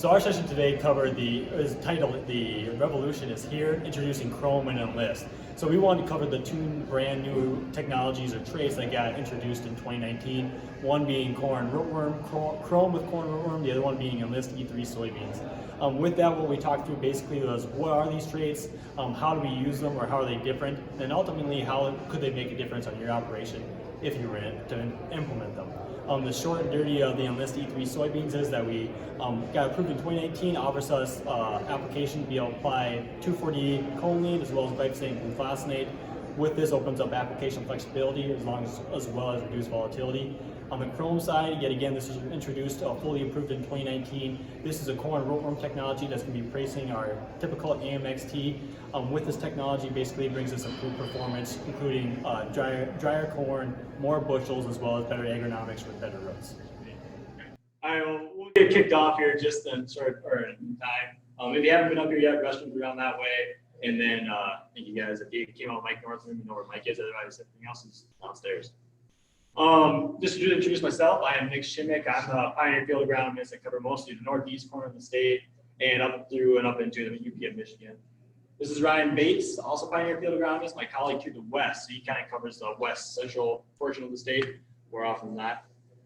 So our session today is titled "The Revolution is Here: Introducing Qrome and Enlist." So we wanted to cover the two brand new technologies or traits that got introduced in 2019. One being corn rootworm, Qrome with corn rootworm. The other one being Enlist E3 soybeans. With that, what we talked through basically was what are these traits, how do we use them, or how are they different, and ultimately how could they make a difference on your operation if you were to implement them. The short and dirty of the Enlist E3 soybeans is that we got approved in 2019, offers us application to be able to apply 2,4-D choline as well as glyphosate and glyphosate. With this opens up application flexibility as well as reduced volatility. On the Qrome side, yet again, this was introduced, fully approved in 2019. This is a corn rootworm technology that's going to be replacing our typical AMXT. With this technology, basically it brings us improved performance, including drier corn, more bushels, as well as better agronomics with better roots. All right, well, we'll get kicked off here just in time. If you haven't been up here yet, restrooms around that way. And then thank you guys. If you came out Mike Northland, you know where Mike is. Otherwise, everything else is downstairs. Just to introduce myself, I am Nick Schimeck. I'm a pioneer field agronomist. I cover mostly the northeast corner of the state and up into the UP of Michigan. This is Ryan Bates, also pioneer field agronomist, my colleague to the west. So he kind of covers the west central portion of the state. We're off from that.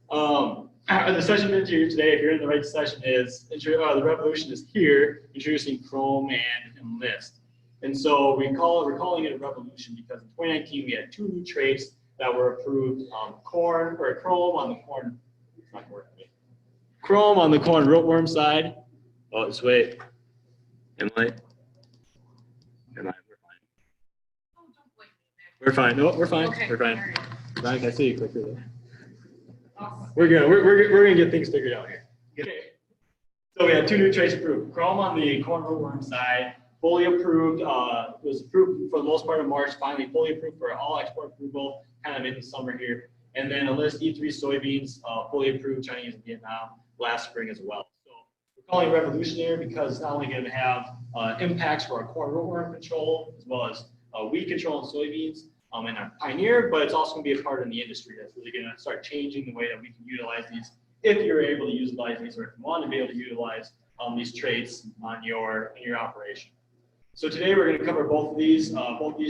The session today, if you're in the right session, is the revolution is here, introducing Qrome and Enlist. And so we're calling it a revolution because in 2019 we had two new traits that were approved, Qrome on the corn. It's not working. Qrome on the corn rootworm side. Oh, just wait. Am I? We're fine. Oh, don't blame me. We're fine. No, we're fine. Okay, We're fine. right. Ryan, I see you quicker though. Awesome. We're good. We're gonna get things figured out here. Okay. So we had two new traits approved. Qrome on the corn rootworm side, fully approved. Was approved for the most part of March. Finally, fully approved for all export approval, kind of in the summer here. And then Enlist E3 soybeans, fully approved Chinese and Vietnam last spring as well. So we're calling it revolutionary because it's not only going to have impacts for our corn rootworm control as well as weed control in soybeans. And our pioneer, but it's also going to be a part in the industry that's really going to start changing the way that we can utilize these. If you're able to utilize these, or if you want to be able to utilize these traits on your operation. So today we're going to cover both these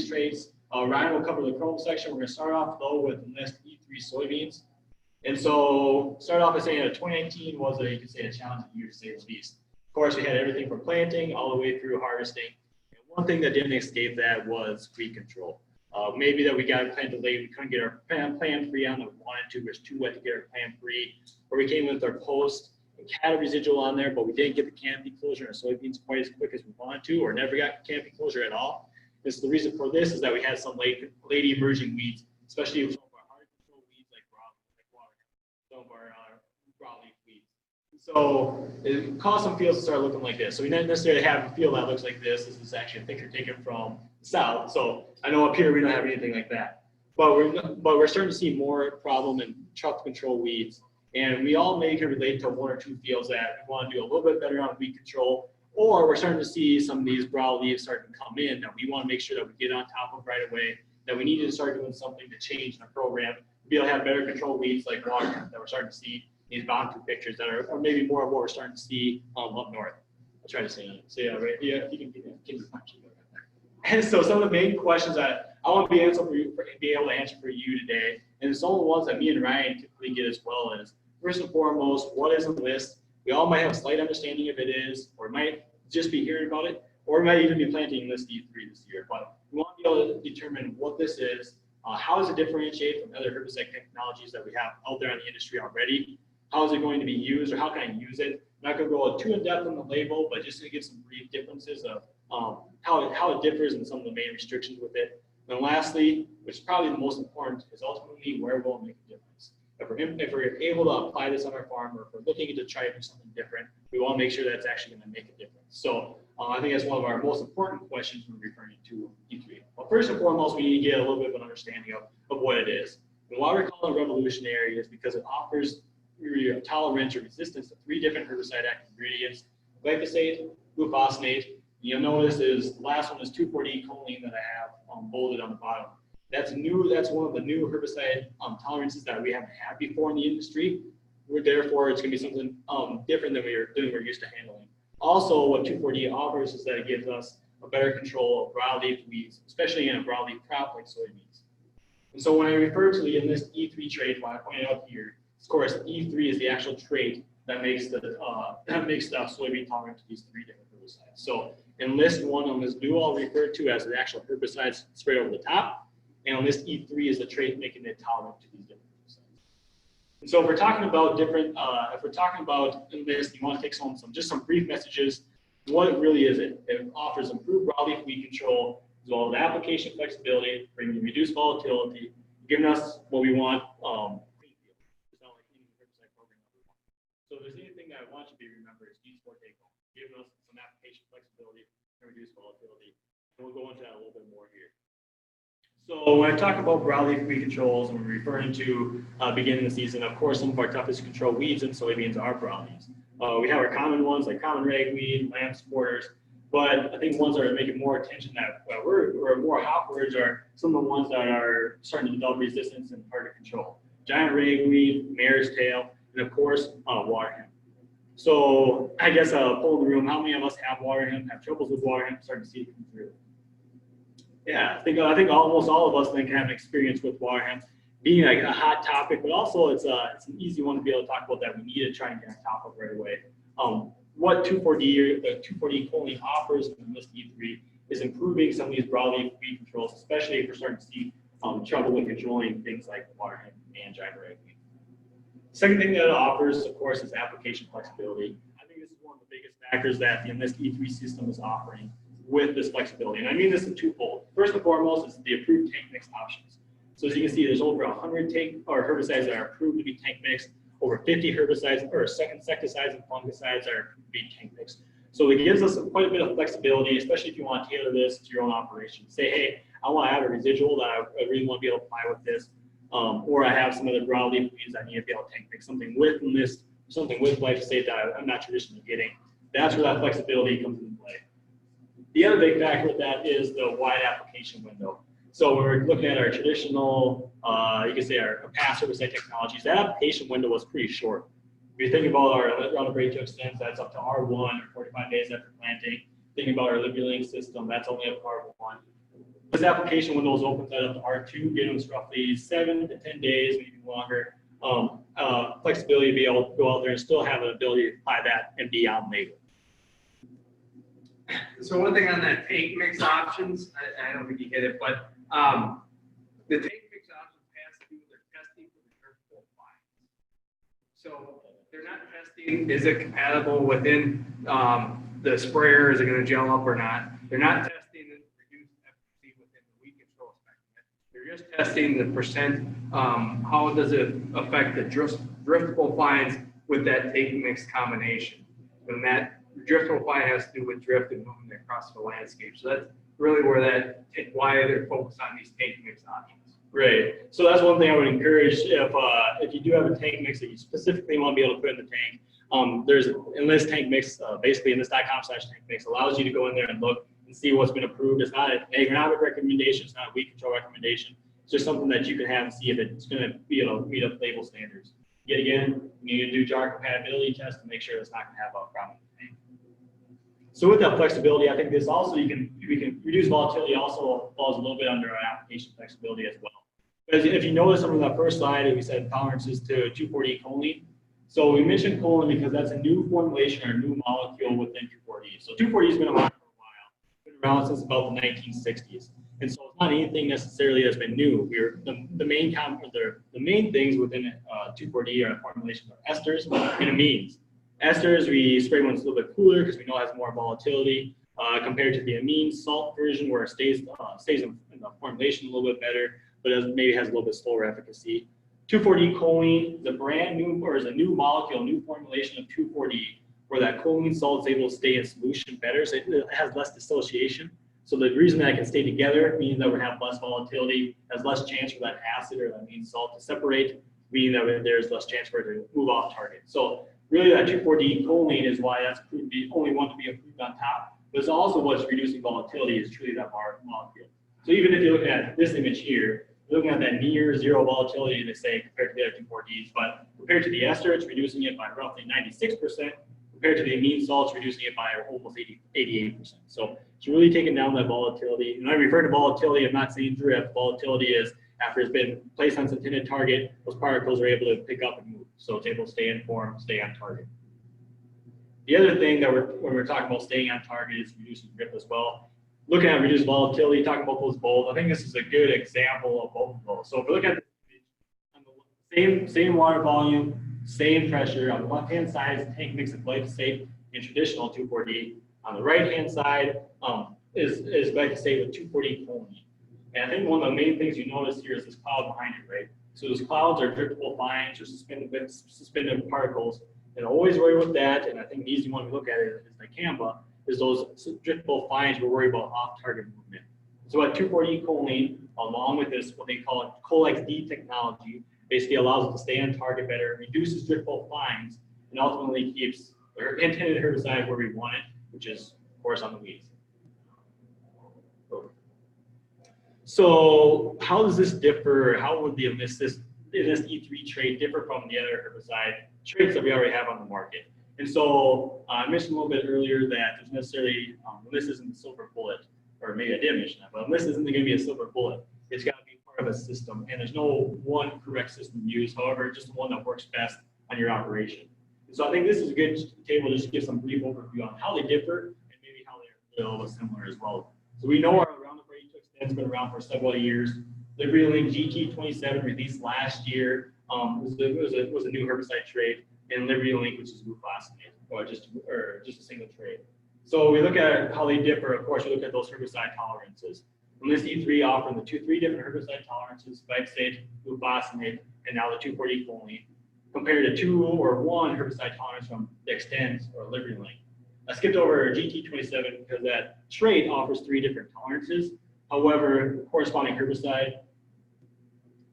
traits. Ryan will cover the Qrome section. We're going to start off though with Enlist E3 soybeans. And so start off by saying that 2019 was you could say a challenging year to say the least. Of course, we had everything from planting all the way through harvesting. And one thing that didn't escape that was weed control. Maybe that we got planted late, we couldn't get our plan free on that we wanted to, it was too wet to get our plan free, or we came with our post and had a residual on there, but we didn't get the canopy closure on our soybeans quite as quick as we wanted to, or never got canopy closure at all. And so the reason for this is that we had some late emerging weeds, especially some of our hard control weeds like water, some of our broadleaf weeds. So it caused some fields to start looking like this. So we didn't necessarily have a field that looks like this. This is actually a picture taken from the south. So I know up here we don't have anything like that. But we're starting to see more problem in truck control weeds. And we all may can relate to one or two fields that we want to do a little bit better on weed control. Or we're starting to see some of these broadleaves starting to come in that we want to make sure that we get on top of right away, that we need to start doing something to change the program to be able to have better control weeds like water that we're starting to see. These boundary pictures that are, or maybe more of what we're starting to see up north. I'll try to say that. So yeah, right. Yeah, you can be And so some of the main questions that I want to be able to answer for you today, and some of the ones that me and Ryan typically get as well is, first and foremost, what is Enlist? We all might have a slight understanding if it is, or might just be hearing about it, or might even be planting Enlist E3 this year. But we want to be able to determine what this is, how does it differentiate from other herbicide technologies that we have out there in the industry already? How is it going to be used, or how can I use it? I'm not going to go too in depth on the label, but just to give some brief differences of how it differs and some of the main restrictions with it. And lastly, which is probably the most important, is ultimately where will it make a difference. If we're able to apply this on our farm, or if we're looking to try to do something different, we want to make sure that's actually going to make a difference. So I think that's one of our most important questions when referring to E3. Well, first and foremost, we need to get a little bit of an understanding of what it is. And why we're calling it revolutionary is because it offers tolerance or resistance to 3 different herbicide active ingredients: glyphosate, glyphosate. You'll notice is the last one is 2,4-D choline that I have bolded on the bottom. That's new. That's one of the new herbicide tolerances that we haven't had before in the industry. Therefore, it's going to be something different than we're used to handling. Also, what 2,4-D offers is that it gives us a better control of broadleaf weeds, especially in a broadleaf crop like soybeans. And so when I refer to the Enlist E3 trait, what I pointed out here, of course, E3 is the actual trait that makes the soybean tolerant to these 3 different herbicides. So Enlist 1 and Enlist Dual I'll refer to as the actual herbicides sprayed over the top, and Enlist E3 is the trait making it tolerant to these different herbicides. And so if we're talking about Enlist, you want to take just some brief messages. What really is it? It offers improved broadleaf weed control, as well as application flexibility, bringing reduced volatility, giving us what we want. It's not like any herbicide program that we want. So if there's anything that I want you to remember, it's these 4 take-home, giving us some application flexibility and reduced volatility. And we'll go into that a little bit more here. So when I talk about broadleaf weed controls, and we're referring to beginning of the season, of course, some of our toughest to control weeds in soybeans are broadleaves. We have our common ones like common ragweed, lamb supporters, but I think ones that are making more attention that we're more hotwords are some of the ones that are starting to develop resistance and hard to control. Giant ragweed, mare's tail, and of course, water hemp. So I guess poll in the room, how many of us have water hemp, have troubles with water hemp, starting to see it come through? Yeah, I think almost all of us then can have experience with water hemp being like a hot topic, but also it's an easy one to be able to talk about that we need to try and get on top of right away. What 2,4-D, the 2,4-D choline offers in Enlist E3 is improving some of these broadleaf weed controls, especially if we're starting to see trouble with controlling things like water hemp and giant ragweed. Second thing that it offers, of course, is application flexibility. I think this is one of the biggest factors that the Enlist E3 system is offering with this flexibility. And I mean this in twofold. First and foremost is the approved tank mix options. So as you can see, there's over 100 herbicides that are approved to be tank mixed, over 50 herbicides or insecticides and fungicides are approved to be tank mixed. So it gives us quite a bit of flexibility, especially if you want to tailor this to your own operation. Say, hey, I want to have a residual that I really want to be able to apply with this, or I have some other broadleaf weeds I need to be able to tank mix, something with Enlist, something with glyphosate that I'm not traditionally getting. That's where that flexibility comes into play. The other big factor with that is the wide application window. So when we're looking at our traditional, you can say our past herbicide technologies, that application window was pretty short. If you think about our roundup ready to extend, that's up to R1 or 45 days after planting. Thinking about our LiberLink system, that's only up to R1. This application window opens that up to R2, giving us roughly 7 to 10 days, maybe longer, flexibility to be able to go out there and still have an ability to apply that and be on label. So one thing on that tank mix options, I don't think you get it, but the tank mix options has to do with their testing for the germplasm fines. So they're not testing, is it compatible within the sprayer, is it going to gel up or not? They're not testing the reduced efficacy within the weed control spectrum. They're just testing the percent, how does it affect the driftable fines with that tank mix combination. And that driftable fine has to do with drift and movement across the landscape. So that's really where why they're focused on these tank mix options. Right. So that's one thing I would encourage if you do have a tank mix that you specifically want to be able to put in the tank. There's Enlist tank mix, basically enlist.com/tank mix allows you to go in there and look and see what's been approved. It's not an agronomic recommendation. It's not a weed control recommendation. It's just something that you can have and see if it's going to be able to meet up label standards. Yet again, you need to do jar compatibility test to make sure it's not going to have a problem. So with that flexibility, I think this also we can reduce volatility also falls a little bit under our application flexibility as well. Because if you notice on that first slide, we said tolerances to 2,4-D choline. So we mentioned choline because that's a new formulation or a new molecule within 2,4-D. So 2,4-D has been around for a while, been around since about the 1960s. And so it's not anything necessarily that's been new. The main things within 2,4-D are formulation of esters and amines. Esters, we spray when it's a little bit cooler because we know it has more volatility compared to the amine salt version where it stays in the formulation a little bit better, but maybe has a little bit slower efficacy. 2,4-D choline, the brand new, or is a new molecule, new formulation of 2,4-D, where that choline salt is able to stay in solution better, so it has less dissociation. So the reason that it can stay together means that we have less volatility, has less chance for that acid or that amine salt to separate, meaning that there's less chance for it to move off target. So really, that 2,4-D choline is why that's the only one to be approved on top. But it's also what's reducing volatility is truly that molecule. So even if you look at this image here, We're looking at that near zero volatility, they say, compared to the other 2,4-Ds, but compared to the ester, it's reducing it by roughly 96%. Compared to the amine salts, reducing it by almost 88%. So it's really taking down that volatility. And I refer to volatility, I'm not saying drift. Volatility is after it's been placed on its intended target, those particles are able to pick up and move. So it's able to stay in form, stay on target. The other thing that when we're talking about staying on target is reducing drift as well. Looking at reduced volatility, talking about those both, I think this is a good example of both of those. So if we look at the same water volume, same pressure. On the left-hand side is tank mix of glyphosate in traditional 2,4-D. On the right-hand side is glyphosate with 2,4-D choline. And I think one of the main things you notice here is this cloud behind it, right? So those clouds are driftable fines or suspended particles. And always worry with that, and I think the easy one to look at it is dicamba, is those driftable fines we're worried about off-target movement. So at 2,4-D choline, along with this, what they call Herculex RW technology, basically allows it to stay on target better, reduces driftable fines, and ultimately keeps our intended herbicide where we want it, which is, of course, on the weeds. So how does this differ? How would the Enlist E3 trait differ from the other herbicide traits that we already have on the market? And so I mentioned a little bit earlier that there's necessarily, Enlist isn't the silver bullet, or maybe I did mention that, but Enlist isn't going to be a silver bullet. It's got to be part of a system, and there's no one correct system to use. However, just the one that works best on your operation. And so I think this is a good table just to give some brief overview on how they differ and maybe how they're a little similar as well. So we know our Roundup Ready to Extend has been around for several years. LibertyLink GT27 released last year was a new herbicide trait, and LibertyLink, which is glyphosate, or just a single trait. So we look at how they differ. Of course, we look at those herbicide tolerances. Enlist E3 offering the three different herbicide tolerances: glyphosate, glufosinate, and now the 2,4-D choline, compared to 2 or 1 herbicide tolerance from the Extend or LibertyLink. I skipped over GT27 because that trait offers 3 different tolerances. However, the corresponding herbicide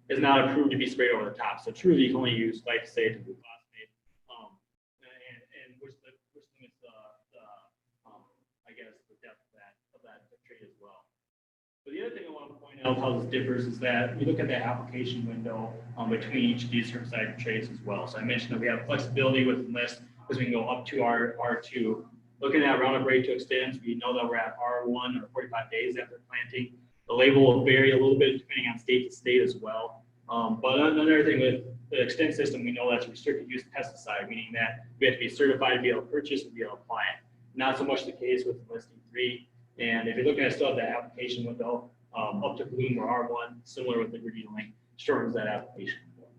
is not approved to be sprayed over the top. So truly, you can only use glyphosate and glufosinate, and which limits I guess the depth of that trait as well. But the other thing I want to point out how this differs is that we look at the application window between each of these herbicide traits as well. So I mentioned that we have flexibility with Enlist because we can go up to our R2. Looking at Roundup Ready to Extend, we know that we're at R1 or 45 days after planting. The label will vary a little bit depending on state to state as well. But another thing with the Extend system, we know that's a restricted use pesticide, meaning that we have to be certified to be able to purchase and be able to apply it. Not so much the case with Enlist E3. And if you're looking at still at the application window, up to bloom or R1, similar with LibertyLink, shortens that application window.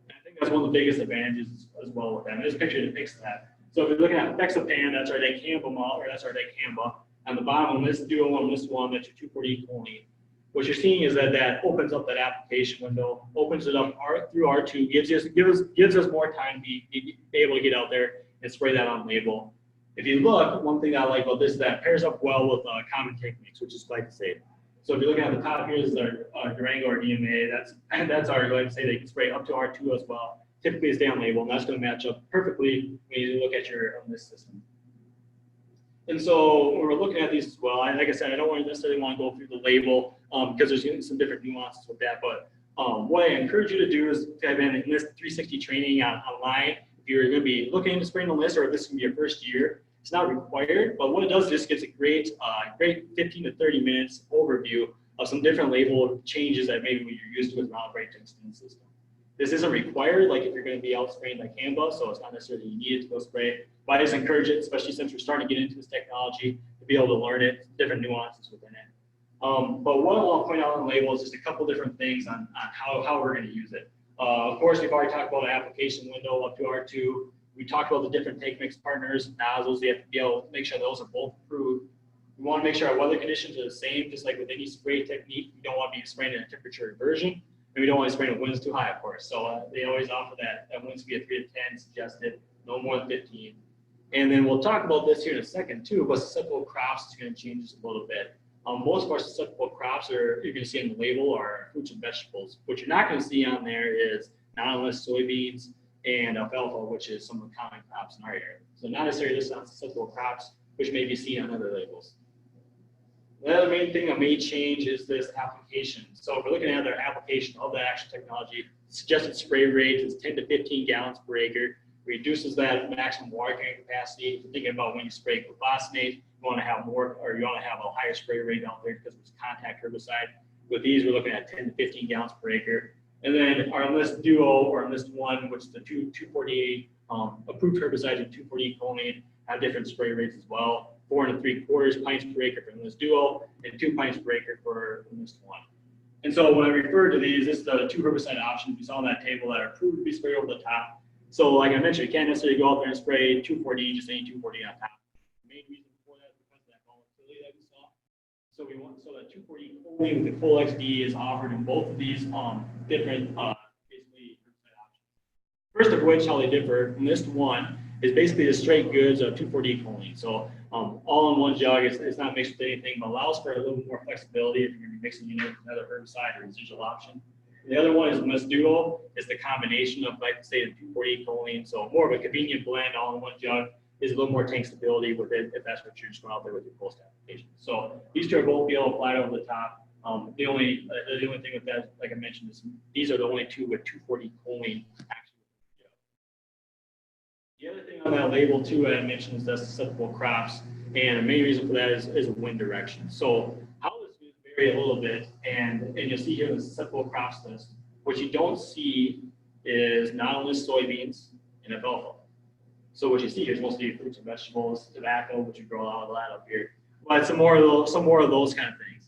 And I think that's one of the biggest advantages as well with that. And this picture depicts that. So if you're looking at Fexapan, that's our dicamba model, or that's our dicamba. On the bottom on this duo on this one, that's your 2,4-D choline. What you're seeing is that opens up that application window, opens it up through R2, gives us more time to be able to get out there and spray that on label. If you look, one thing I like about this is that it pairs up well with common techniques, which is glyphosate. So if you're looking at the top here, this is our Durango or DMA. That's our glyphosate. They can spray up to R2 as well. Typically, stay on label, and that's going to match up perfectly when you look at your Enlist system. And so when we're looking at these as well, like I said, I don't necessarily want to go through the label because there's some different nuances with that. But what I encourage you to do is to have an Enlist 360 training online. If you're going to be looking into spraying Enlist, or if this is going to be your first year, it's not required. But what it does is just gives a great 15 to 30 minutes overview of some different label changes that maybe you're used to with Roundup Ready to Extend system. This isn't required, like if you're going to be out spraying dicamba, so it's not necessarily you need it to go spray. But I just encourage it, especially since we're starting to get into this technology, to be able to learn it, different nuances within it. But what I want to point out on the label is just a couple different things on how we're going to use it. Of course, we've already talked about an application window up to R2. We talked about the different take mix partners, nozzles. We have to be able to make sure those are both approved. We want to make sure our weather conditions are the same, just like with any spray technique. We don't want to be spraying in a temperature inversion. And we don't want to spray when winds too high, of course. So they always offer that wind speed of 3 to 10 suggested, no more than 15. And then we'll talk about this here in a second too, but susceptible crops is going to change this a little bit. Most of our susceptible crops you're going to see on the label are fruits and vegetables. What you're not going to see on there is non-Enlist soybeans and alfalfa, which is some of the common crops in our area. So not necessarily listed on susceptible crops, which may be seen on other labels. The other main thing that may change is this application. So if we're looking at their application of that action technology, suggested spray rate is 10 to 15 gallons per acre, reduces that maximum water carrying capacity. If you're thinking about when you spray glyphosate, you want to have more, or you want to have a higher spray rate out there because it's contact herbicide. With these, we're looking at 10 to 15 gallons per acre. And then our Enlist Duo or Enlist One, which is the 2,4-D approved herbicides and 2,4-D choline, have different spray rates as well. 4 3/4 pints per acre for Enlist Duo and 2 pints per acre for Enlist One. And so when I refer to these, this is the 2 herbicide options we saw on that table that are approved to be sprayed over the top. So like I mentioned, you can't necessarily go out there and spray 2,4-D, just any 2,4-D on top. The main reason for that is because of that volatility that we saw. So we want, so that 2,4-D choline with the full XD is offered in both of these different basically herbicide options. First of which, how they differ, Enlist One is basically the straight goods of 2,4-D choline. So all in one jug, it's not mixed with anything, but allows for a little more flexibility if you're going to be mixing it with another herbicide or residual option. The other one is Enlist Duo, is the combination of, like say, the 2,4-D choline. So more of a convenient blend all in one jug, is a little more tank stability with it if that's what you're just going out there with your post application. So these two are both be able to apply over the top. The only thing with that, like I mentioned, is these are the only two with 2,4-D choline actually. The other thing on that label too, I mentioned, is the susceptible crops, and the main reason for that is wind direction. So how this will vary a little bit, and you'll see here the susceptible crops list. What you don't see is not only soybeans and alfalfa. So what you see here is mostly fruits and vegetables, tobacco, which you grow a lot of that up here, but some more of those kind of things.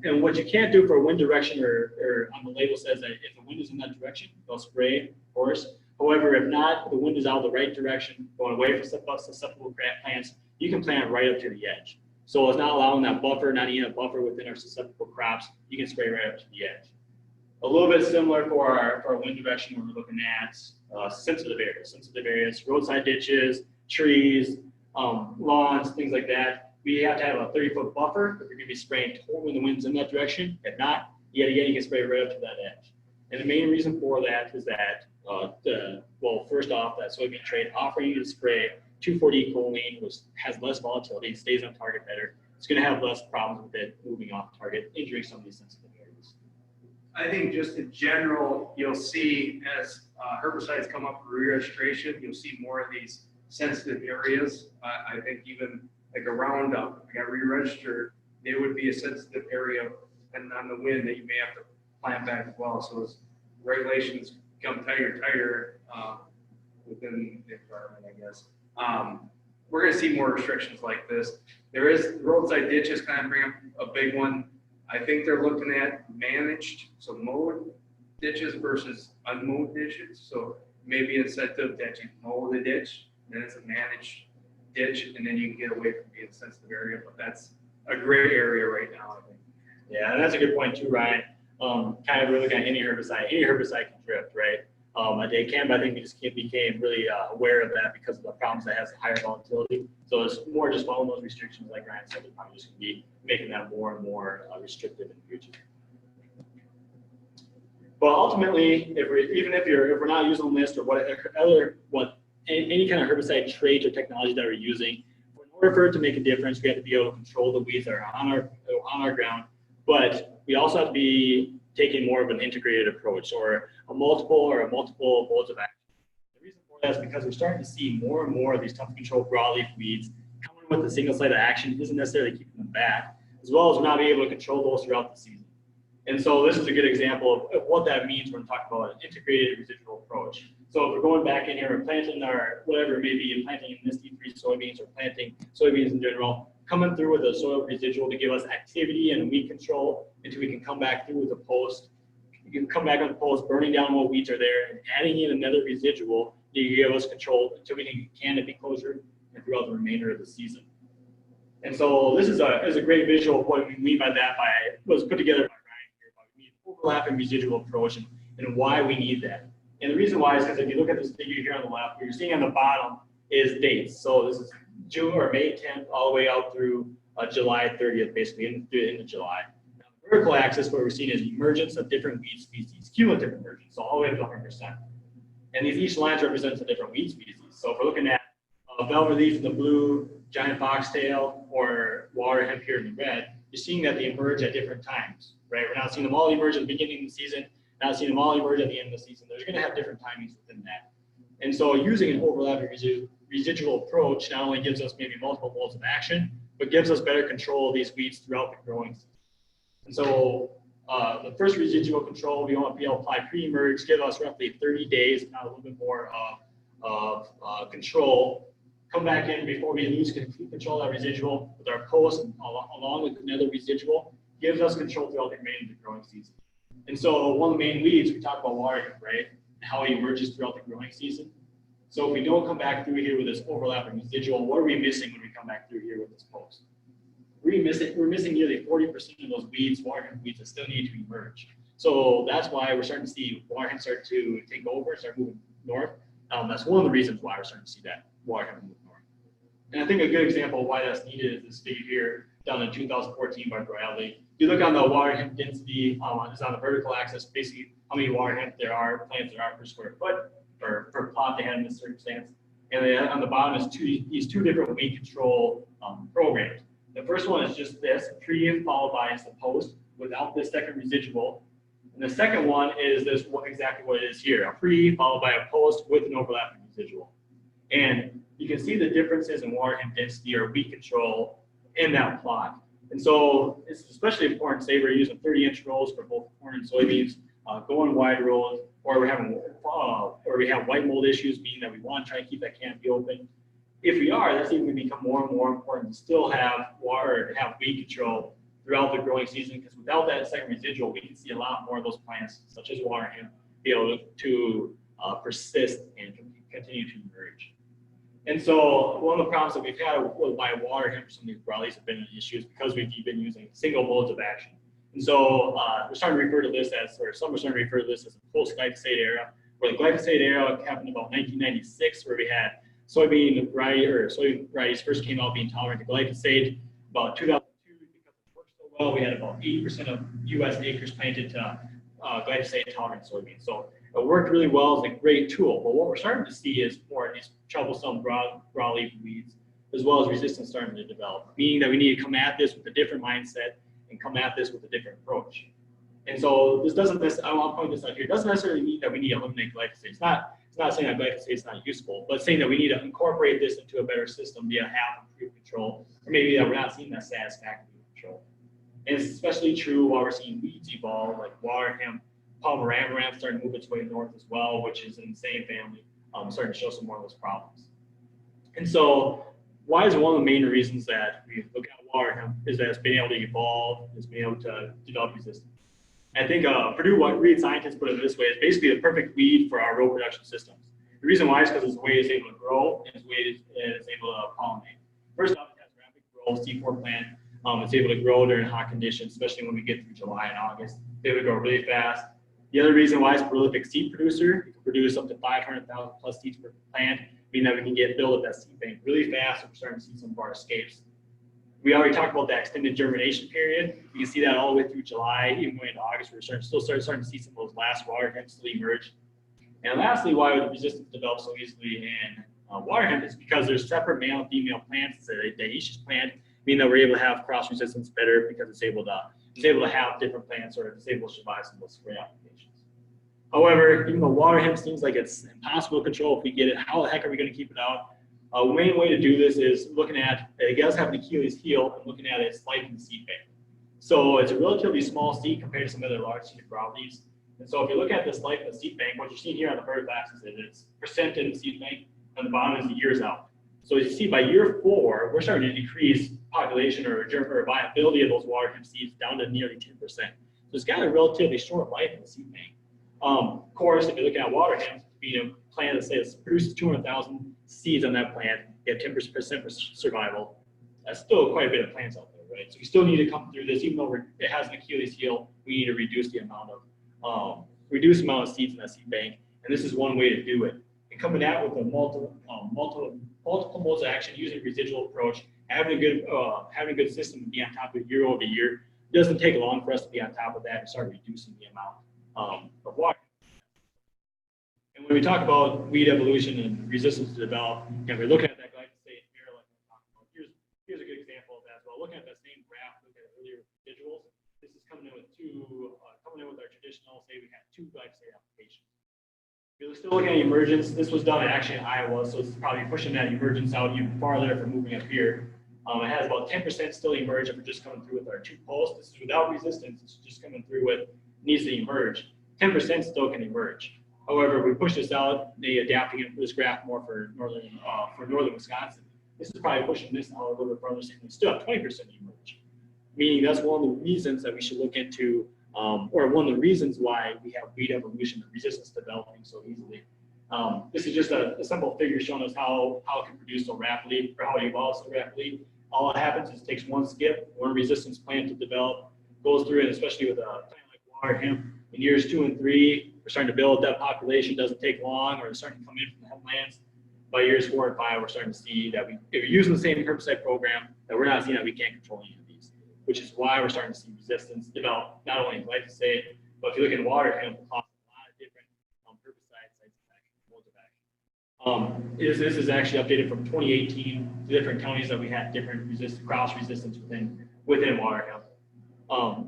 And what you can't do for wind direction, or on the label says that if the wind is in that direction, they'll spray, of course. However, if not, the wind is out the right direction, going away from susceptible plants, you can plant right up to the edge. So it's not allowing that buffer, not even a buffer within our susceptible crops. You can spray right up to the edge. A little bit similar for our wind direction, when we're looking at sensitive areas, roadside ditches, trees, lawns, things like that. We have to have a 30-foot buffer if you're going to be spraying when the wind's in that direction. If not, yet again, you can spray right up to that edge. And the main reason for that is that, well, first off, that soybean trait offering you to spray 2,4-D choline, which has less volatility, stays on target better. It's going to have less problems with it moving off target, injuring some of these sensitive areas. I think just in general, you'll see as herbicides come up for re-registration, you'll see more of these sensitive areas. I think even like a Roundup, I got re-registered, there would be a sensitive area, and on the wind that you may have to plant back as well. So as regulations become tighter within the environment, I guess. We're going to see more restrictions like this. There is roadside ditches kind of bring up a big one. I think they're looking at managed, so mowed ditches versus unmowed ditches. So maybe incentive that you mow the ditch, then it's a managed ditch, and then you can get away from being a sensitive area. But that's a gray area right now, I think. Yeah, and that's a good point too, Ryan. Kind of looking at any herbicide can drift, right? They can, but I think we just became really aware of that because of the problems that has higher volatility. So it's more just following those restrictions, like Ryan said, we're probably just going to be making that more and more restrictive in the future. But ultimately, if we're not using Enlist or any kind of herbicide trait or technology that we're using, in order for it to make a difference, we have to be able to control the weeds that are on our ground. But we also have to be taking more of an integrated approach, or a multiple modes of action. The reason for that is because we're starting to see more and more of these tough to control broadleaf weeds coming with a single site of action isn't necessarily keeping them back, as well as we're not being able to control those throughout the season. And so this is a good example of what that means when we're talking about an integrated residual approach. So if we're going back in here and planting our, whatever it may be, planting Enlist Different soybeans or planting soybeans in general, coming through with a soil residual to give us activity and weed control until we can come back through with a post. You can come back on the post, burning down what weeds are there, and adding in another residual to give us control until we can get canopy closure and throughout the remainder of the season. And so this is a great visual of what we mean by that. Was put together by Ryan here about the overlapping residual approach and why we need that. And the reason why is because if you look at this figure here on the left, what you're seeing on the bottom is dates. So this is June or May 10th all the way out through July 30th, basically into July. Now, the vertical axis, what we're seeing is emergence of different weed species, cumulative emergence, so all the way up to 100%. And each lines represents a different weed species. So if we're looking at velvet leaf in the blue, giant foxtail or water hemp here in the red, you're seeing that they emerge at different times, right? We're not seeing them all emerge at the beginning of the season, not seeing them all emerge at the end of the season. They're going to have different timings within that. And so using an overlapping residual approach not only gives us maybe multiple modes of action, but gives us better control of these weeds throughout the growing season. And so the first residual control, we want to be able to apply pre-emerge, give us roughly 30 days, not a little bit more of control. Come back in before we lose complete control of that residual with our post along with another residual, gives us control throughout the remainder of the growing season. And so one of the main weeds, we talk about water hemp, right? How it emerges throughout the growing season. So if we don't come back through here with this overlapping residual, what are we missing when we come back through here with this post? We're missing nearly 40% of those weeds, water hemp weeds that still need to emerge. So that's why we're starting to see water hemp start to take over, start moving north. That's one of the reasons why we're starting to see that water hemp move north. And I think a good example of why that's needed is this figure here done in 2014 by Broadleaf. If you look on the water hemp density, it's on the vertical axis, basically how many water hemp plants there are per square foot or per plot they had in this circumstance. And then on the bottom is these two different weed control programs. The first one is just this pre followed by the post without this second residual. And the second one is this exactly what it is here, a pre followed by a post with an overlapping residual. And you can see the differences in water hemp density or weed control in that plot. And so it's especially important, say we're using 30-inch rows for both corn and soybeans, going wide rows, or we have white mold issues, meaning that we want to try and keep that canopy open. If we are, that's even going to become more and more important to still have water, have weed control throughout the growing season, because without that second residual, we can see a lot more of those plants, such as water hemp, be able to persist and continue to emerge. And so one of the problems that we've had by water hemp for some of these broadleafs have been issues because we've been using single modes of action. And so we're starting to refer to this as, or some are starting to refer to this as a post-glyphosate era, where the glyphosate era happened about 1996, where we had soybean varieties first came out being tolerant to glyphosate. About 2002, because it worked so well, we had about 80% of U.S. acres planted to glyphosate-tolerant soybeans. So it worked really well. It's a great tool. But what we're starting to see is more of these troublesome broadleaf weeds, as well as resistance starting to develop, meaning that we need to come at this with a different mindset and come at this with a different approach. And so this doesn't necessarily, I'll point this out here, it doesn't necessarily mean that we need to eliminate glyphosate. It's not saying that glyphosate is not useful, but saying that we need to incorporate this into a better system via half improved control, or maybe that we're not seeing that satisfactory control. And it's especially true while we're seeing weeds evolve, like water hemp, Palmer amaranth starting to move its way north as well, which is in the same family, starting to show some more of those problems. And so why is one of the main reasons that we look at water hemp is that it's been able to evolve, it's been able to develop resistance. I think Purdue Reed scientists put it this way: it's basically the perfect weed for our row production systems. The reason why is because it's the way it's able to grow and it's the way it's able to pollinate. First off, it has rapid growth, C4 plant. It's able to grow during hot conditions, especially when we get through July and August. It's able to grow really fast. The other reason why it's a prolific seed producer, it can produce up to 500,000 plus seeds per plant, meaning that we can build up that seed bank really fast, and we're starting to see some of our escapes. We already talked about that extended germination period. You can see that all the way through July, even going into August, we're starting to see some of those last water hemps still emerge. And lastly, why the resistance develops so easily in water hemp is because there's separate male and female plants. It's a dioecious plant, meaning that we're able to have cross resistance better because it's able to have different plants, or it's able to survive some of those spray applications. However, even though water hemp seems like it's impossible to control if we get it, how the heck are we going to keep it out? The main way to do this is looking at, it does have an Achilles heel, and looking at its life in the seed bank. So it's a relatively small seed compared to some other large seeded broadleafs. And so if you look at this life in the seed bank, what you're seeing here on the vertical axis is it's percent in the seed bank, and the bottom is the years out. So as you see, by year 4, we're starting to decrease population or viability of those water hemp seeds down to nearly 10%. So it's got a relatively short life in the seed bank. Of course, if you look at water hemp, being a plant that says produces 200,000 seeds on that plant, you have 10% survival. That's still quite a bit of plants out there, right? So we still need to come through this, even though it has an Achilles heel. We need to reduce the amount of seeds in that seed bank, and this is one way to do it. And coming out with a multiple modes of action using a residual approach, having a good system to be on top of it year over year. It doesn't take long for us to be on top of that and start reducing the amount of water. And when we talk about weed evolution and resistance to develop, we're looking at that glyphosate here, like we talked about. Here's coming in with our traditional, say we had 2 glyphosate applications. If you're still looking at emergence, this was done actually in Iowa, so it's probably pushing that emergence out even farther from moving up here. It has about 10% still emerge if we're just coming through with our 2 posts. This is without resistance. It's just coming through with needs to emerge. 10% still can emerge. However, if we push this out, adapting it for this graph more for northern Wisconsin. This is probably pushing this out a little bit further, saying we still have 20% emerge. Meaning that's one of the reasons that we should look into, or one of the reasons why we have weed evolution and resistance developing so easily. This is just a simple figure showing us how it can produce so rapidly, or how it evolves so rapidly. All that happens is it takes one skip, one resistance plant to develop, goes through it, especially with a plant like water hemp. In years 2 and 3, we're starting to build that population. Doesn't take long, or it's starting to come in from the headlands. By years 4 and 5, we're starting to see that if you're using the same herbicide program, that we're not seeing that we can't control any of these, which is why we're starting to see resistance develop, not only in glyphosate, but if you look at water hemp, it costs a lot of different herbicides, sites of action, modes of action. This is actually updated from 2018 to different counties that we had different cross resistance within water hemp.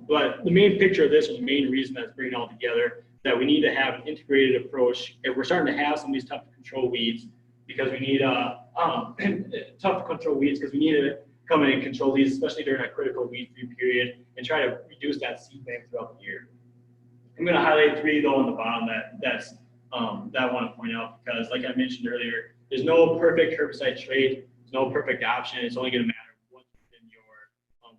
But the main picture of this, or the main reason that's bringing it all together, that we need to have an integrated approach. If we're starting to have some of these tough to control weeds, because we need tough to control weeds, because we need to come in and control these, especially during a critical weed-free period, and try to reduce that seed bank throughout the year. I'm going to highlight 3 though on the bottom that I want to point out, because like I mentioned earlier, there's no perfect herbicide trait, there's no perfect option. It's only going to matter what's within your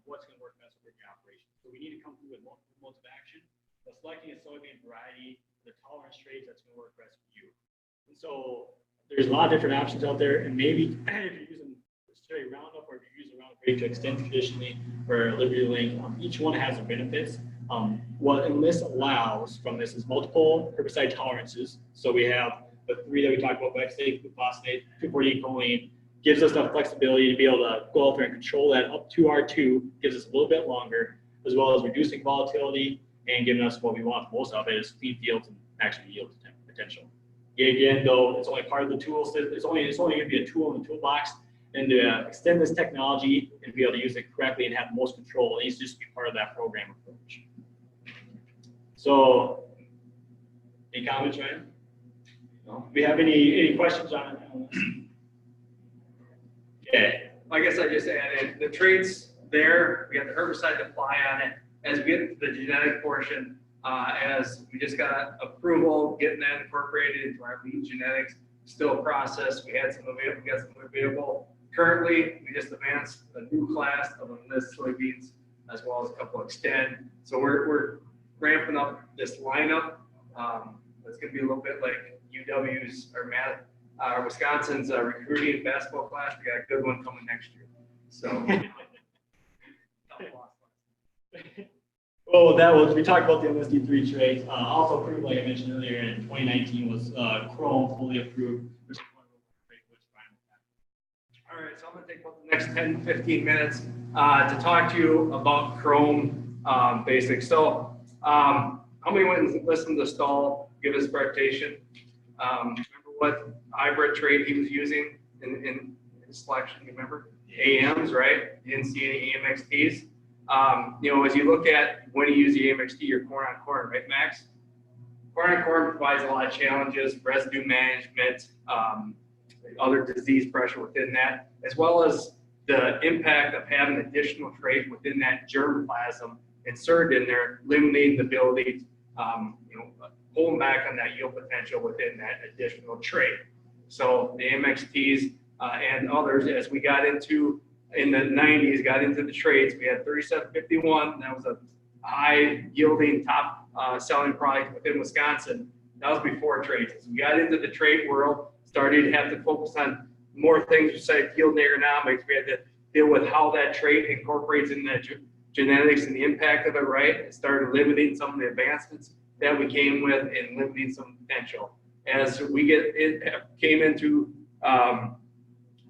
what's going to work best within your operation. So we need to come through with multiple modes of action, but selecting a soybean variety, the tolerance traits that's going to work best for you. And so there's a lot of different options out there, and maybe if you're using straight Roundup, or if you're using Roundup Ready to extend traditionally for Liberty Link, each one has their benefits. What Enlist allows from this is multiple herbicide tolerances. So we have the 3 that we talked about: glyphosate, glyphosate, 2,4-D choline. Gives us the flexibility to be able to go out there and control that up to R2. Gives us a little bit longer, as well as reducing volatility and giving us what we want most of it is clean fields and actually yield potential. Again, though, it's only part of the tools. It's only going to be a tool in the toolbox. And to extend this technology and be able to use it correctly and have the most control, it needs to just be part of that program approach. So, any comments, Ryan? No? Do we have any questions on it? Yeah. I guess I just added the traits there. We have the herbicide to apply on it. As we get into the genetic portion, as we just got approval, getting that incorporated into our lead genetics, still a process. We had some available, we got some available. Currently, we just advanced a new class of Enlist soybeans, as well as a couple extend. So we're ramping up this lineup. It's going to be a little bit like UW's or Wisconsin's recruiting basketball class. We got a good one coming next year. So. Well, that was, we talked about the Enlist D3 traits. Also approved, like I mentioned earlier, in 2019 was Qrome fully approved. All right, so I'm going to take about the next 10, 15 minutes to talk to you about Qrome basics. So, how many went and listened to Stahl give his presentation? Remember what hybrid trait he was using in his selection? You remember? AMs, right? You didn't see any AMXTs. As you look at when you use the AMXT, your corn on corn, right, Max? Corn on corn provides a lot of challenges, residue management, other disease pressure within that, as well as the impact of having additional trait within that germplasm inserted in there, limiting the ability, pulling back on that yield potential within that additional trait. So the AMXTs and others, as we got into in the 90s, got into the traits, we had 3751. That was a high yielding top selling product within Wisconsin. That was before traits. As we got into the trait world, started to have to focus on more things besides yield and agronomics. We had to deal with how that trait incorporates in the genetics and the impact of it, right? It started limiting some of the advancements that we came with and limiting some potential. As we came into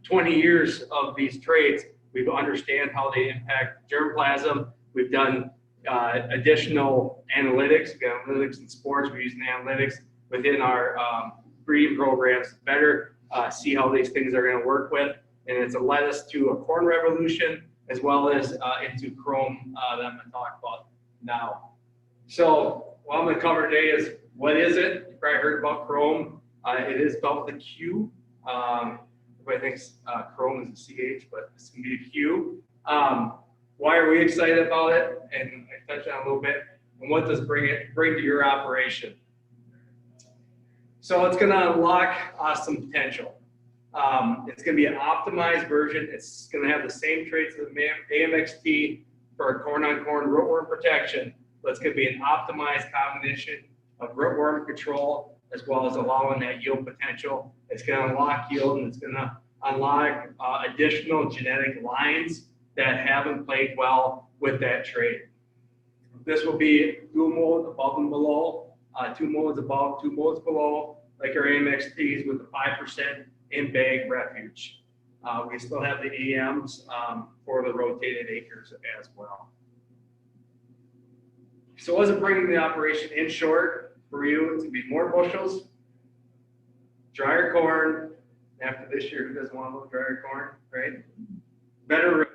20 years of these traits, we understand how they impact germplasm. We've done additional analytics. We got analytics in sports. We're using analytics within our breeding programs to better see how these things are going to work with. And it's led us to a corn revolution, as well as into Qrome that I'm going to talk about now. So what I'm going to cover today is what is it? You probably heard about Qrome. It is spelled with a Q. Everybody thinks Qrome is a CH, but it's going to be a Q. Why are we excited about it? And I touched on it a little bit. And what does bring to your operation? So it's going to unlock some potential. It's going to be an optimized version. It's going to have the same traits as the AMXT for corn-on-corn rootworm protection, but it's going to be an optimized combination of rootworm control as well as allowing that yield potential. It's going to unlock yield, and it's going to unlock additional genetic lines that haven't played well with that trait. This will be dual mold above and below, 2 molds above, 2 molds below, like our AMXTs with the 5% in-bag refuge. We still have the EMs for the rotated acres as well. So what does it bring to the operation? In short, for you, it's going to be more bushels, drier corn. After this year, who doesn't want a little drier corn, right? Better roots,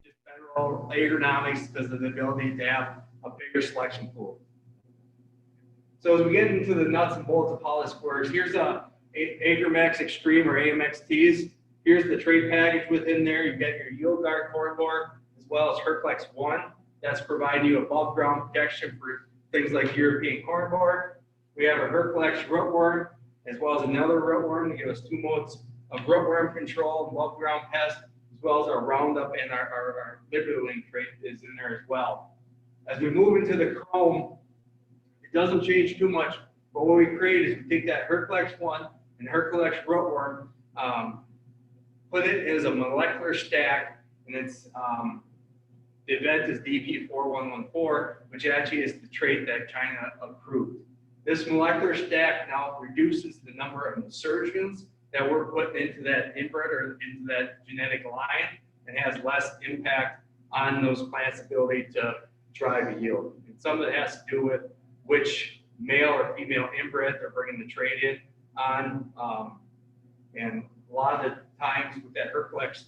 just better agronomics because of the ability to have a bigger selection pool. So as we get into the nuts and bolts of how this works, here's a AgroMax Extreme or AMXTs. Here's the trait package within there. You've got your Yield Guard corn borer as well as Herculex 1. That's providing you above ground protection for things like European corn borer. We have a Herculex rootworm as well as another rootworm to give us 2 modes of rootworm control and above ground pest, as well as our Roundup and our Liberty trait is in there as well. As we move into the Qrome, it doesn't change too much, but what we create is we take that Herculex 1 and Herculex rootworm, put it as a molecular stack, and it's the event is DP4114, which actually is the trait that China approved. This molecular stack now reduces the number of insertions that we're putting into that inbred or into that genetic line, and has less impact on those plants' ability to drive a yield. And some of it has to do with which male or female inbred they're bringing the trait in on, and a lot of the times with that Herculex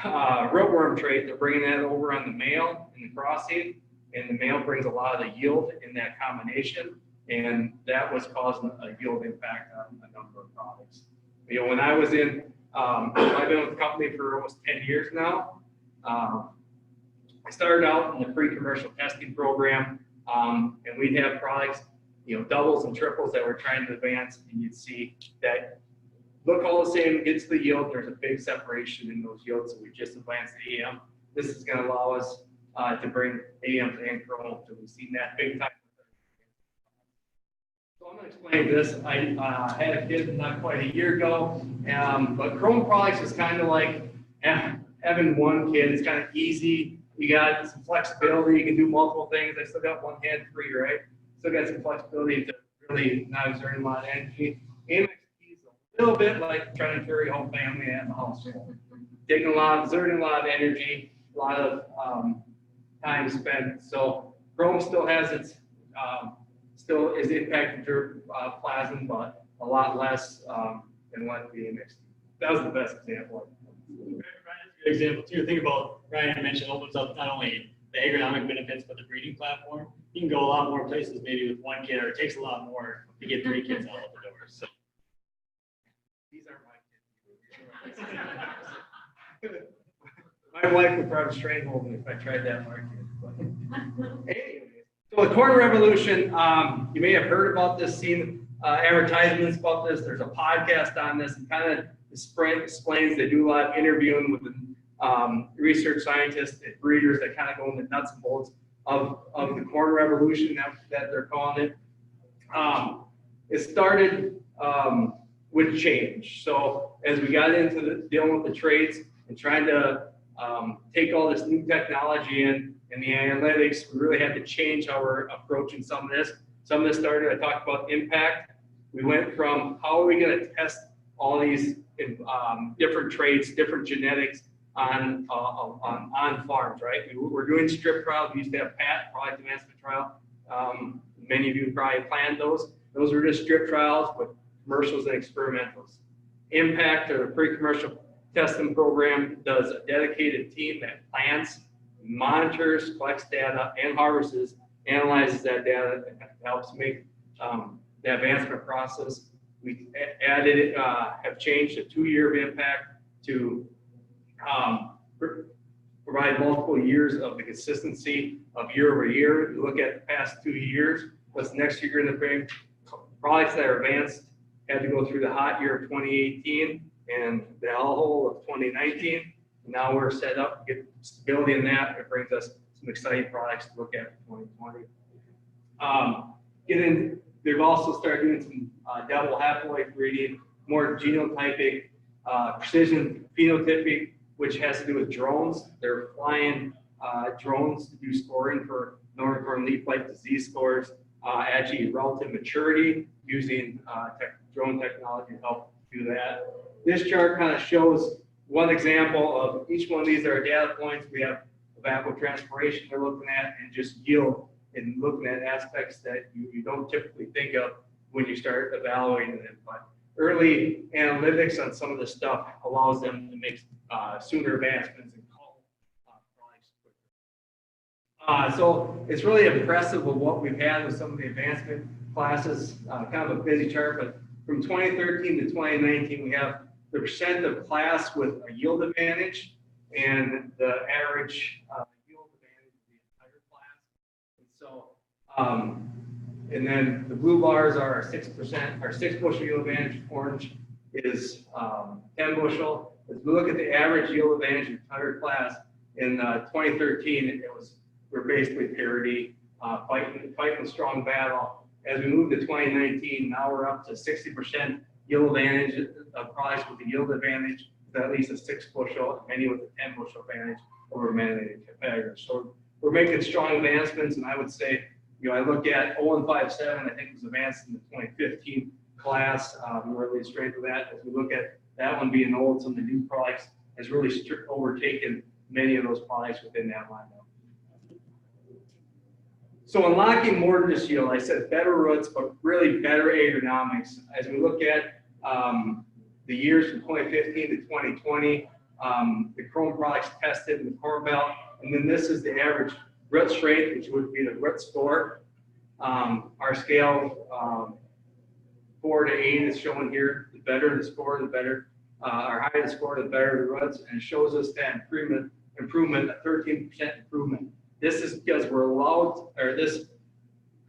rootworm trait, they're bringing that over on the male in the crossing, and the male brings a lot of the yield in that combination, and that was causing a yield impact on a number of products. You know, when I was in, I've been with the company for almost 10 years now. I started out in the pre-commercial testing program, and we'd have products, you know, doubles and triples that we're trying to advance, and you'd see that look all the same, gets the yield. There's a big separation in those yields, so we just advanced the EM. This is going to allow us to bring EMs and Qrome, so we've seen that big time. So I'm going to explain this. I had a kid not quite a year ago, but Qrome products is kind of like having one kid. It's kind of easy. You got some flexibility. You can do multiple things. I still got one hand free, right? Still got some flexibility to really not exert a lot of energy. AMXT is a little bit like trying to carry a whole family at the house. Taking exerting a lot of energy, a lot of time spent. So Qrome still has its, still is impacting germplasm, but a lot less than what the AMXT. That was the best example. Ryan's a good example too. Think about, Ryan mentioned, opens up not only the agronomic benefits, but the breeding platform. You can go a lot more places maybe with one kid, or it takes a lot more to get 3 kids out of the door. So These aren't my kids. My wife would probably strangle me if I tried that market. Anyway, so the corn revolution, you may have heard about this, seen advertisements about this. There's a podcast on this, and kind of explains. They do a lot of interviewing with the research scientists and breeders that kind of go into nuts and bolts of the corn revolution that they're calling it. It started with change. So as we got into dealing with the traits and trying to take all this new technology in and the analytics, we really had to change how we're approaching some of this. Some of this started, I talked about impact. We went from how are we going to test all these different traits, different genetics on farms, right? We're doing strip trials. We used to have PAT, product advancement trial. Many of you probably planned those. Those were just strip trials with commercials and experimentals. Impact, or the pre-commercial testing program, does a dedicated team that plans monitors, collects data, and harvests, analyzes that data, and helps make the advancement process. We added, have changed a 2-year impact to provide multiple years of the consistency of year over year. You look at the past 2 years, what's next year going to bring? Products that are advanced had to go through the hot year of 2018 and the hellhole of 2019. And now we're set up to get stability in that. It brings us some exciting products to look at for 2020. They've also started doing some double haploid breeding, more genotypic, precision phenotypic, which has to do with drones. They're flying drones to do scoring for northern leaf blight disease scores, actually relative maturity using drone technology to help do that. This chart kind of shows one example of each one of these are data points. We have evapotranspiration they're looking at and just yield and looking at aspects that you don't typically think of when you start evaluating them. But early analytics on some of this stuff allows them to make sooner advancements and call products quicker. So it's really impressive with what we've had with some of the advancement classes. Kind of a busy chart, but from 2013 to 2019, we have the percent of class with a yield advantage and the average yield advantage of the entire class. And so, and then the blue bars are our 6%, our 6 bushel yield advantage. Orange is 10 bushel. As we look at the average yield advantage of the entire class in 2013, we're basically parity, fighting a strong battle. As we move to 2019, now we're up to 60% yield advantage of products with the yield advantage with at least a 6 bushel, many with a 10 bushel advantage over many competitors. So we're making strong advancements, and I would say, I look at 0157, I think it was advanced in the 2015 class. We're really straight for that. As we look at that one being old, some of the new products has really overtaken many of those products within that lineup. So unlocking more than just yield, I said better roots, but really better agronomics. As we look at the years from 2015 to 2020, the Qrome products tested in the Corn Belt, and then this is the average root strength, which would be the root score. Our scale 4 to 8 is shown here. The better the score, the better. Our higher the score, the better the roots, and it shows us that improvement, a 13% improvement. This is because we're allowed, or this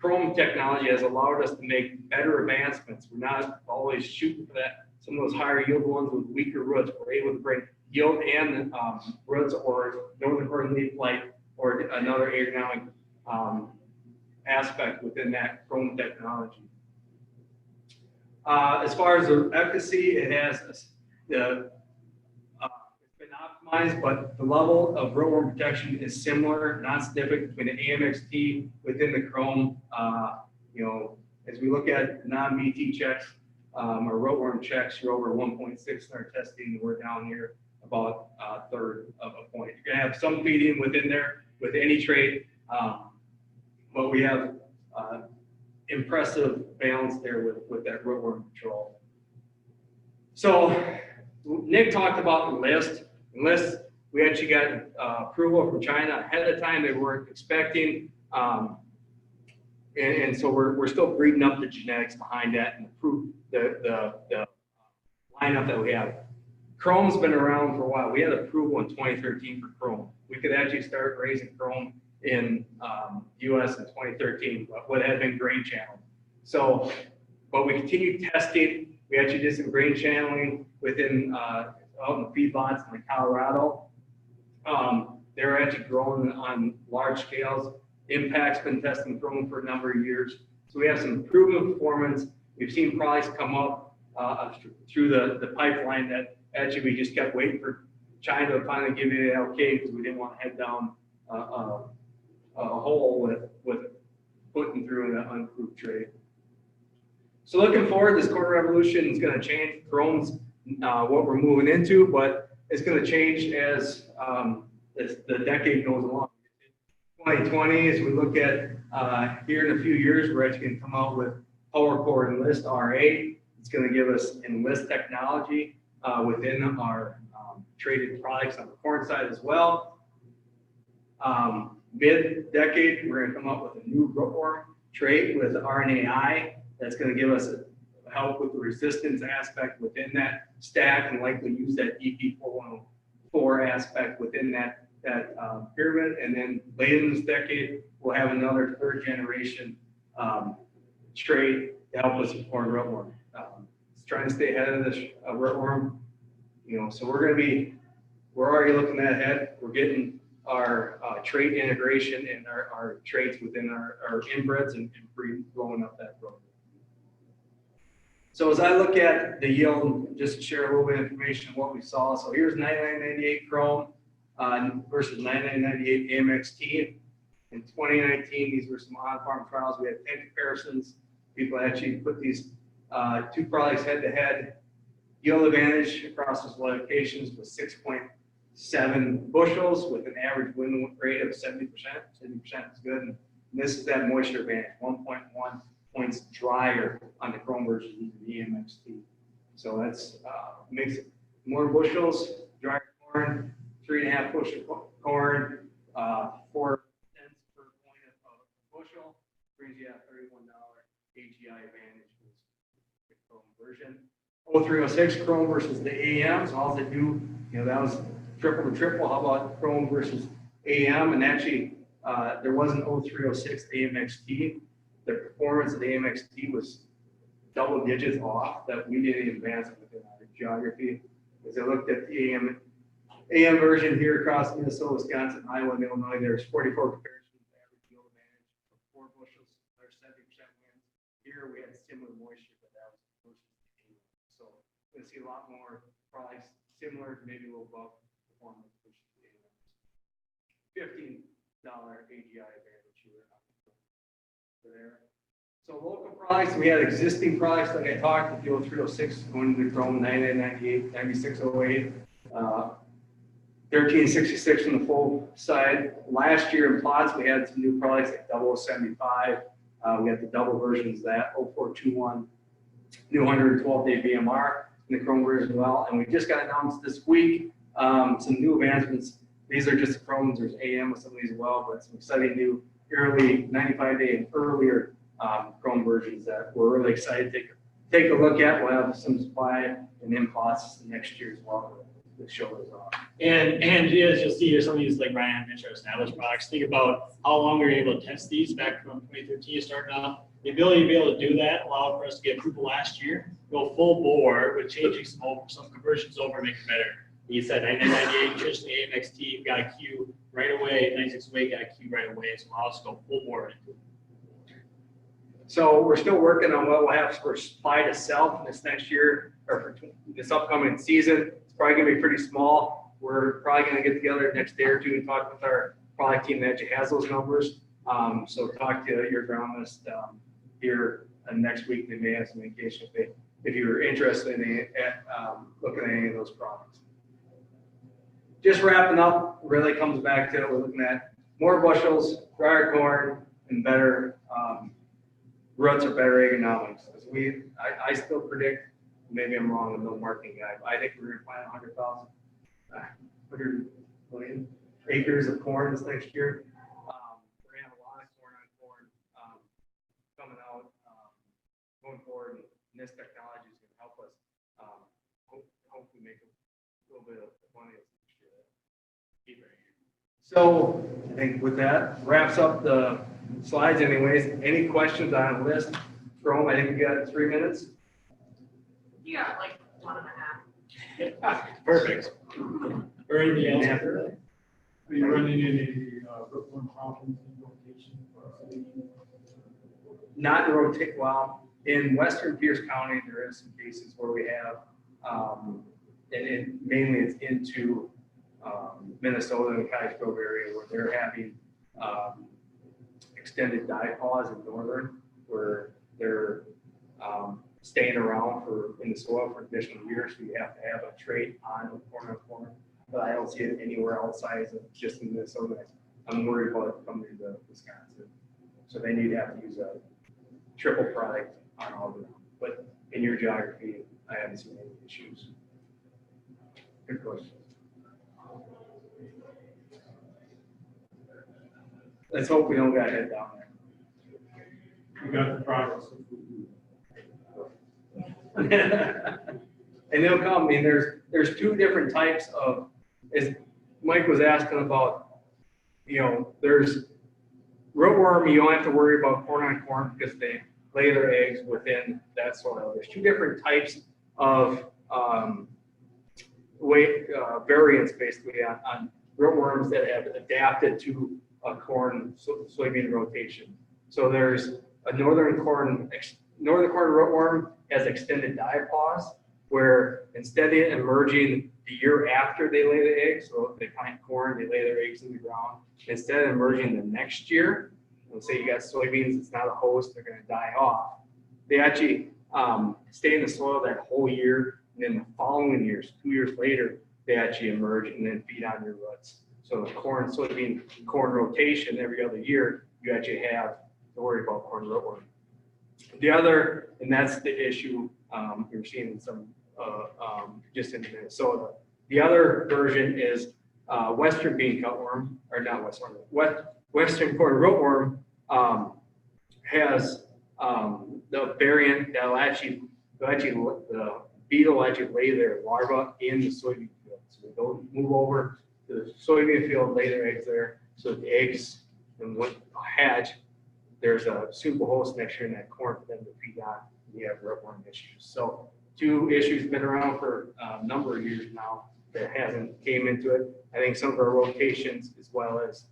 Qrome technology has allowed us to make better advancements. We're not always shooting for that. Some of those higher yield ones with weaker roots, we're able to bring yield and roots or northern leaf blight or another agronomic aspect within that Qrome technology. As far as the efficacy, it has it's been optimized, but the level of rootworm protection is similar, not significant between the AMXT within the Qrome. As we look at non-BT checks or rootworm checks, you're over 1.6 in our testing. We're down here about a third of a point. You're gonna have some feeding within there with any trait, but we have impressive balance there with that rootworm control. So Nick talked about Enlist. Enlist, we actually got approval from China ahead of time. They weren't expecting, and so we're still breeding up the genetics behind that and improve the lineup that we have. Qrome's been around for a while. We had approval in 2013 for Qrome. We could actually start raising Qrome in U.S. in 2013, what had been grain channel. So, but we continued testing. We actually did some grain channeling within out in the feedlots in Colorado. They're actually growing on large scales. Impact's been testing Qrome for a number of years. So we have some proven performance. We've seen products come up through the pipeline that actually we just kept waiting for China to finally give it an okay because we didn't want to head down a hole with putting through an unapproved trade. So looking forward, this corn revolution is going to change. Qrome's what we're moving into, but it's going to change as the decade goes along. 2020, as we look at here in a few years, we're actually going to come out with PowerCore Enlist RA. It's going to give us Enlist technology within our traded products on the corn side as well. Mid-decade, we're gonna come up with a new rootworm trait with RNAi that's gonna give us help with the resistance aspect within that stack and likely use that EP414 aspect within that pyramid. And then late in this decade, we'll have another third generation trait to help us with corn rootworm. Trying to stay ahead of this rootworm, so we're already looking ahead. We're getting our trait integration and our traits within our inbreds and growing up that rootworm. So as I look at the yield, just to share a little bit of information of what we saw. So here's 9998 Qrome versus 9998 AMXT. In 2019, these were some on-farm trials. We had 10 comparisons. People actually put these two products head-to-head. Yield advantage across those locations was 6.7 bushels with an average wind rate of 70%. 70% is good. And this is that moisture advantage, 1.1 points drier on the Qrome versus the EMXT. So that's makes it more bushels, drier corn, 3.5 bushel corn, 4 cents per point of bushel, brings you a $31 AGI advantage with the Qrome version. 0306 Qrome versus the AM. So all they do, that was triple to triple. How about Qrome versus AM? And actually, there was an 0306 AMXT. The performance of the AMXT was double digits off that we didn't advance within our geography. As I looked at the AM version here across Minnesota, Wisconsin, Iowa, and Illinois, there's 44 comparisons, average yield advantage of 4 bushels, there's 70% wins. Here we had similar moisture, but that was versus the AM. So we're going to see a lot more products similar, maybe a little above performance versus the AM. $15 AGI advantage here. There. So local products, we had existing products like I talked, the 0306 going to the Qrome 9998, 9608, 1366 on the full side. Last year in plots, we had some new products like 0075. We had the double versions of that, 0421, new 112-day VMR in the Qrome version as well. And we just got announced this week some new advancements. These are just Qromes. There's AM with some of these as well, but some exciting new early 95-day and earlier Qrome versions that we're really excited to take a look at. We'll have some supply and in plots next year as well to show those off. And as you'll see here, some of these, like Ryan mentioned, are established products. Think about how long we were able to test these back from 2013 starting off. The ability to be able to do that allowed for us to get approval last year, go full bore with changing some conversions over, make it better. You said 9998, traditionally AMXT, got a Q right away, 9608 got a Q right away, so allow us to go full bore into it. So we're still working on what we'll have for supply to sell for this next year, or for this upcoming season. It's probably gonna be pretty small. We're probably gonna get together next day or two and talk with our product team that actually has those numbers. So talk to your agronomist here next week. They may have some indication if you're interested in looking at any of those products. Just wrapping up, really comes back to we're looking at more bushels, drier corn, and better roots or better economics. As I still predict, maybe I'm wrong, I'm no marketing guy, but I think we're going to plant 100 million acres of corn this next year. We're going to have a lot of corn on corn coming out going forward, and this technology is going to help us hopefully make a little bit of money. So I think with that wraps up the slides anyways. Any questions on Enlist Qrome? I think we got 3 minutes. You got like 1.5. Perfect. Or anything else? Are you running any rootworm problems in rotation? Not in rotate. Well, in Western Pierce County, there is some cases where we have, and mainly it's into Minnesota and Cottage Grove area where they're having extended die pause in northern, where they're staying around in the soil for additional years. So you have to have a trait on corn. But I don't see it anywhere outside of just in Minnesota. I'm worried about it coming into Wisconsin. So they need to have to use a triple product on all of them. But in your geography, I haven't seen any issues. Good question. let's hope we don't got hit down You got the progress. there. And they'll come, I mean, there's two different types of, as Mike was asking about, you know, there's rootworm, you don't have to worry about corn on corn because they lay their eggs within that soil. There's two different types of variants basically on rootworms that have adapted to a corn soybean rotation. So there's a northern corn rootworm has extended diapause, where instead of emerging the year after they lay the eggs, so if they plant corn, they lay their eggs in the ground, instead of emerging the next year, let's say you got soybeans, it's not a host, they're going to die off. They actually stay in the soil that whole year, and then the following years, 2 years later, they actually emerge and then feed on your roots. So the soybean corn rotation every other year, you actually have to worry about corn rootworm. The other, and that's the issue you're seeing in some just in Minnesota. The other version is Western bean cutworm, or not Western, Western corn rootworm has the variant that'll actually the beetle will actually lay their larva in the soybean field. So they go move over to the soybean field, lay their eggs there. So the eggs, and when hatch, there's a suitable host next year in that corn for them to feed on. You have rootworm issues. So two issues been around for a number of years now that hasn't came into it. I think some of our rotations, as well as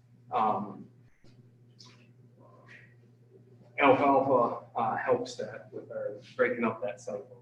alfalfa helps that with our breaking up that cycle.